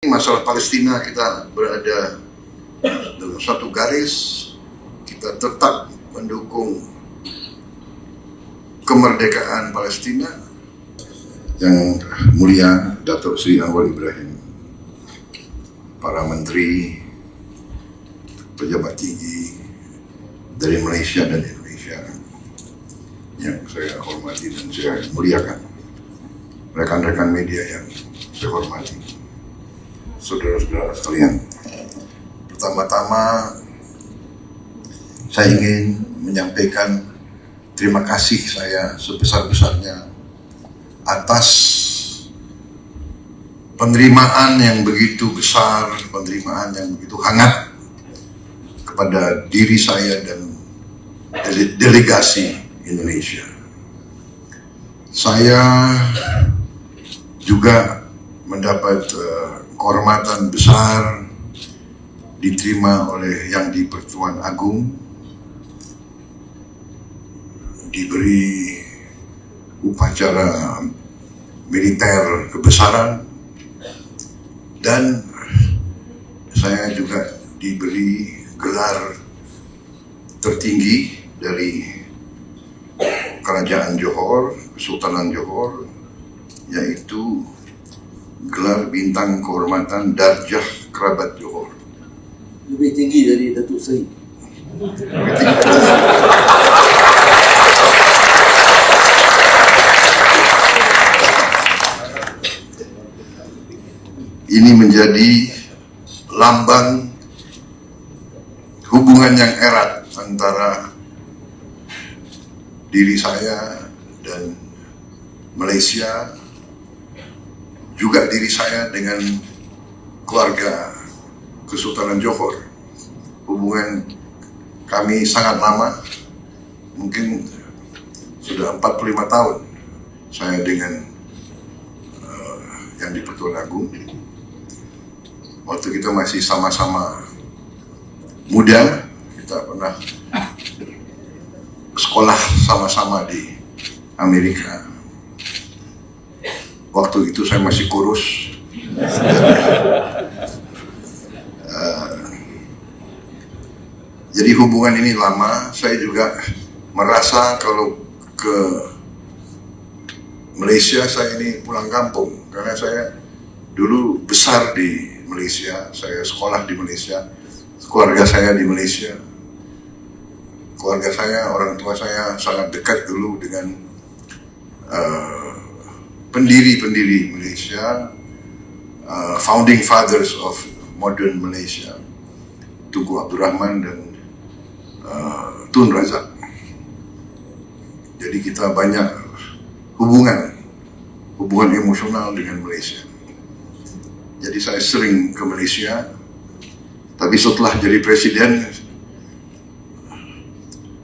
Masalah Palestina kita berada dalam satu garis, kita tetap mendukung kemerdekaan Palestina. Yang mulia Datuk Seri Anwar Ibrahim, para menteri, pejabat tinggi dari Malaysia dan Indonesia yang saya hormati dan saya muliakan, rekan-rekan media yang saya hormati, saudara-saudara sekalian. Pertama-tama saya ingin menyampaikan terima kasih saya sebesar-besarnya atas penerimaan yang begitu besar, penerimaan yang begitu hangat kepada diri saya dan delegasi Indonesia. Saya juga mendapat kehormatan besar diterima oleh Yang di-Pertuan Agong, diberi upacara militer kebesaran, dan saya juga diberi gelar tertinggi dari Kerajaan Johor, Kesultanan Johor, yaitu gelar bintang kehormatan Darjah Kerabat Johor. Lebih tinggi dari Datuk Seri. Ini menjadi lambang hubungan yang erat antara diri saya dan Malaysia, juga diri saya dengan keluarga Kesultanan Johor. Hubungan kami sangat lama, mungkin sudah 45 tahun saya dengan Yang di-Pertuan Agong. Waktu kita masih sama-sama muda, kita pernah sekolah sama-sama di Amerika. Waktu itu saya masih kurus. Jadi hubungan ini lama. Saya juga merasa kalau ke Malaysia saya ini pulang kampung, karena saya dulu besar di Malaysia, saya sekolah di Malaysia, keluarga saya di Malaysia. Keluarga saya, orang tua saya sangat dekat dulu dengan pendiri-pendiri Malaysia, founding fathers of modern Malaysia, Tunku Abdul Rahman dan Tun Razak. Jadi kita banyak hubungan emosional dengan Malaysia. Jadi saya sering ke Malaysia, tapi setelah jadi presiden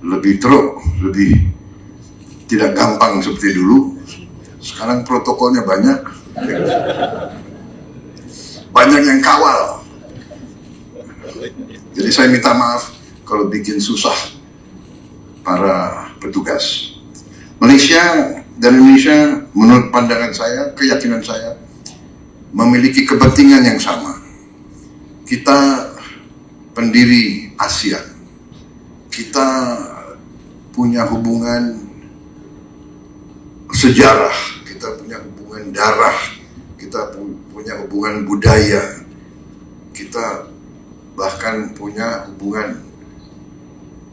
lebih teruk, lebih tidak gampang seperti dulu. Sekarang protokolnya banyak yang kawal. Jadi saya minta maaf kalau bikin susah para petugas. Malaysia dan Indonesia, menurut pandangan saya, keyakinan saya, memiliki kepentingan yang sama. Kita pendiri ASEAN, kita punya hubungan sejarah, kita punya hubungan darah, kita punya hubungan budaya, kita bahkan punya hubungan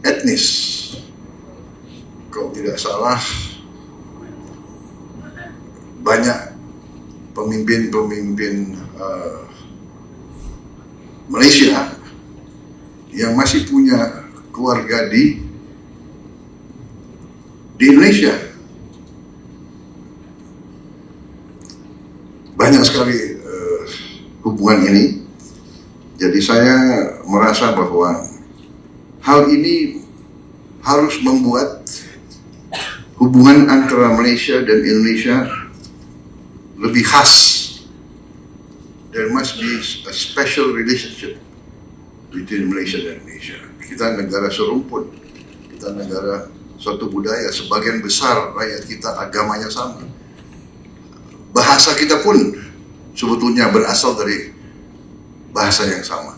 etnis. Kalau tidak salah, banyak pemimpin Malaysia yang masih punya keluarga di Indonesia. Banyak sekali hubungan ini. Jadi saya merasa bahwa hal ini harus membuat hubungan antara Malaysia dan Indonesia lebih khas. There must be a special relationship between Malaysia dan Indonesia. Kita negara serumpun, kita negara suatu budaya, sebagian besar rakyat kita agamanya sama. Bahasa kita pun sebetulnya berasal dari bahasa yang sama.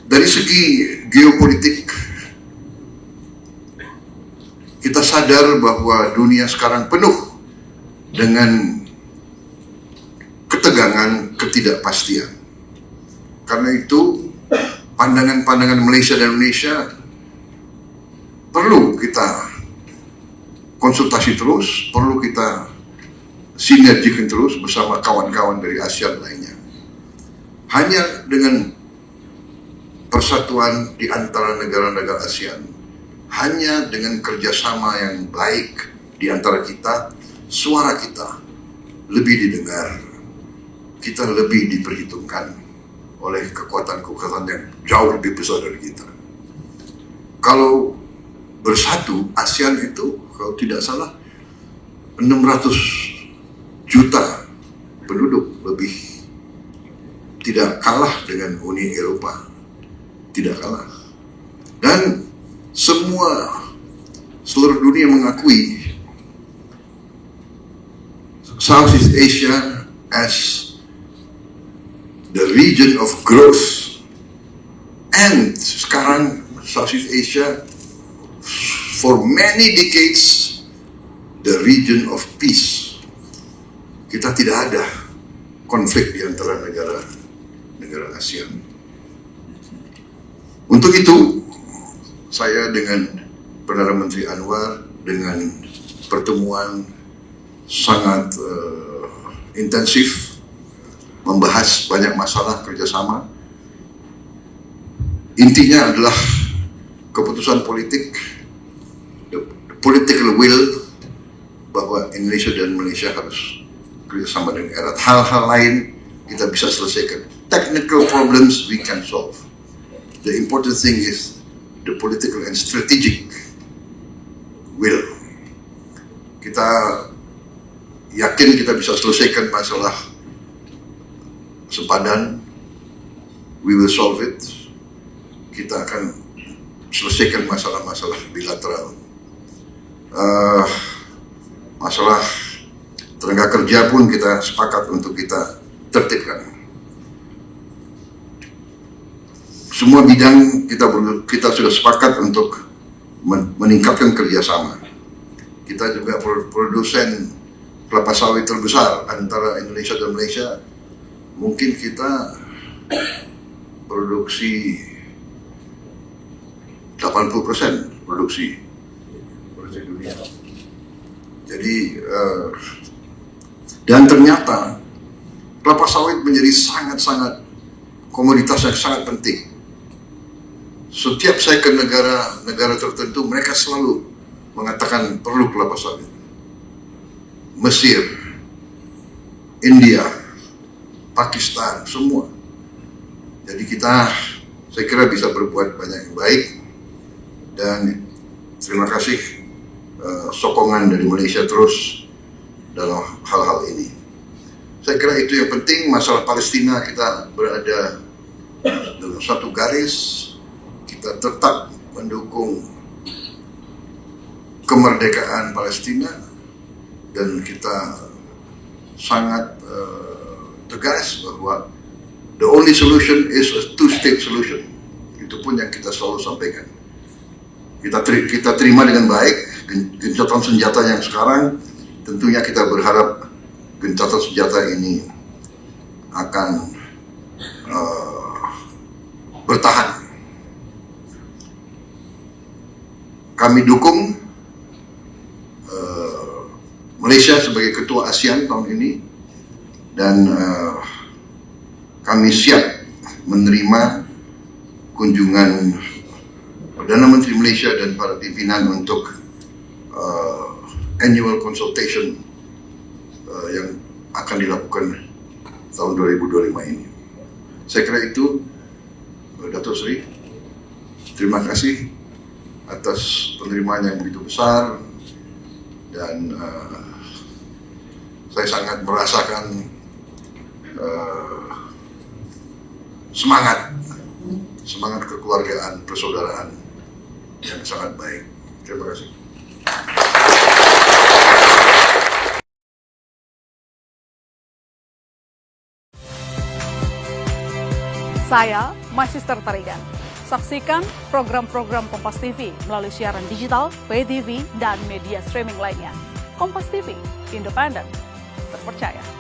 Dari segi geopolitik, kita sadar bahwa dunia sekarang penuh dengan ketegangan, ketidakpastian. Karena itu, pandangan-pandangan Malaysia dan Indonesia perlu kita konsultasi terus, perlu kita sinergikan terus bersama kawan-kawan dari ASEAN lainnya. Hanya dengan persatuan di antara negara-negara ASEAN, hanya dengan kerjasama yang baik di antara kita, suara kita lebih didengar, kita lebih diperhitungkan oleh kekuatan-kekuatan yang jauh lebih besar dari kita. Kalau bersatu, ASEAN itu kalau tidak salah 600 juta penduduk lebih, tidak kalah dengan Uni Eropa, tidak kalah. Dan seluruh dunia mengakui Southeast Asia as the region of growth, and sekarang Southeast Asia for many decades the region of peace. Kita tidak ada konflik di antara negara ASEAN. Untuk itu, saya dengan Perdana Menteri Anwar dengan pertemuan sangat intensif, membahas banyak masalah kerjasama. Intinya adalah keputusan politik, the political will, bahwa Indonesia dan Malaysia harus kerjasama dengan erat. Hal-hal lain kita bisa selesaikan. Technical problems we can solve. The important thing is the political and strategic will. Kita yakin kita bisa selesaikan masalah sepadan. We will solve it. Kita akan selesaikan masalah-masalah bilateral. Masalah tenaga kerja pun kita sepakat untuk kita tertibkan. Semua bidang kita sudah sepakat untuk meningkatkan kerjasama. Kita juga produsen kelapa sawit terbesar antara Indonesia dan Malaysia. Mungkin kita produksi 80% produksi dunia. Jadi dan ternyata kelapa sawit menjadi sangat-sangat komoditas yang sangat penting. Setiap saya ke negara tertentu, mereka selalu mengatakan perlu kelapa sawit. Mesir, India, Pakistan, semua. Jadi saya kira bisa berbuat banyak yang baik. Dan terima kasih sokongan dari Malaysia terus dalam hal-hal ini. Saya kira itu yang penting. Masalah Palestina, kita berada dalam satu garis. Kita tetap mendukung kemerdekaan Palestina dan kita sangat tegas bahwa the only solution is a two-state solution. Itu pun yang kita selalu sampaikan. Kita terima dengan baik gencatan senjata yang sekarang. Tentunya kita berharap gencatan senjata ini akan bertahan. Kami dukung Malaysia sebagai ketua ASEAN tahun ini, dan kami siap menerima kunjungan Perdana Menteri Malaysia dan para pimpinan untuk annual consultation yang akan dilakukan tahun 2025 ini. Saya kira itu, Datuk Seri. Terima kasih atas penerimaan yang begitu besar, dan saya sangat merasakan semangat kekeluargaan, persaudaraan yang sangat baik. Terima kasih. Saya, My Sister Tarigan. Saksikan program-program Kompas TV melalui siaran digital, pay TV, dan media streaming lainnya. Kompas TV, independen, terpercaya.